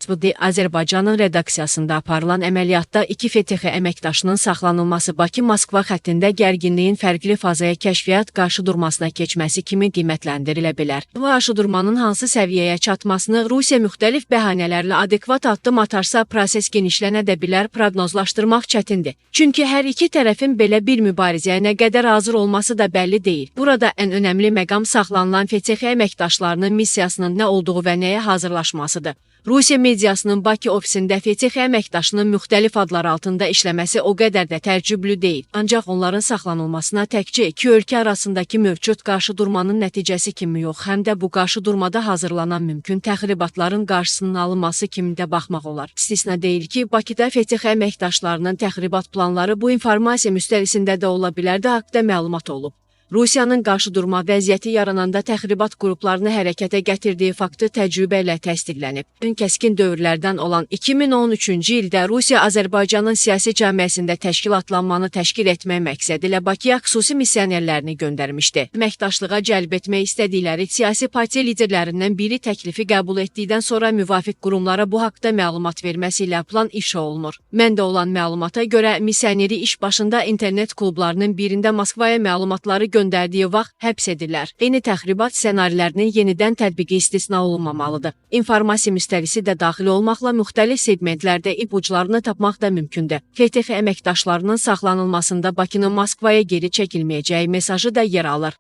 Sputnik Azərbaycanın redaksiyasında aparılan əməliyyatda 2 FTX əməkdaşının saxlanılması Bakı-Moskva xəttində gərginliyin fərqli fazaya kəşfiyyat qarşıdurmasına keçməsi kimi qiymətləndirilə bilər. Bu qarşıdurmanın hansı səviyyəyə çatmasını Rusiya müxtəlif bəhanələrlə adekvat addım atarsa proses genişlənə də bilər, proqnozlaşdırmaq çətindir. Çünki hər iki tərəfin belə bir mübarizəyə nə qədər hazır olması da bəlli deyil. Burada ən önəmli məqam saxlanılan FTX əməkdaşlarının missiyasının nə olduğu və nəyə hazırlaşmasıdır. Rusiya mediasının Bakı ofisində FTX əməkdaşının müxtəlif adlar altında işləməsi o qədər də təəccüblü deyil. Ancaq onların saxlanılmasına təkcə iki ölkə arasındakı mövcud qarşıdurmanın nəticəsi kimi yox, həm də bu qarşıdurmada hazırlanan mümkün təxribatların qarşısının alınması kimi də baxmaq olar. İstisna deyil ki, Bakıda FTX əməkdaşlarının təxribat planları bu informasiya müstəvisində də ola bilər də haqqda məlumat olub. Rusiyanın qarşıdurma vəziyyəti yarananda təxribat qruplarını hərəkətə gətirdiyi faktı təcrübə ilə təsdiqlənib. Kəskin dövrlərdən olan 2013-cü ildə Rusiya Azərbaycanın siyasi cəmiyyəsində təşkilatlanmanı təşkil etmək məqsədi ilə Bakıya xüsusi missionerlərini göndərmişdi. Əməkdaşlığa cəlb etmək istədikləri siyasi partiya liderlərindən biri təklifi qəbul etdikdən sonra müvafiq qurumlara bu haqda məlumat verməsi ilə plan ifşa olunur. Məndə olan məlumata görə missioneri iş başında internet klublarının birində Moskvaya məlumatları göndərdiyi vaxt həbs edirlər. Eyni təxribat ssenarilərinin yenidən tətbiqi istisna olunmamalıdır. İnformasiya müstəvisi də daxil olmaqla müxtəlif segmentlərdə ipuclarını tapmaq da mümkündür. FTX əməkdaşlarının saxlanılmasında Bakının Moskvaya geri çəkilməyəcəyi mesajı da yer alır.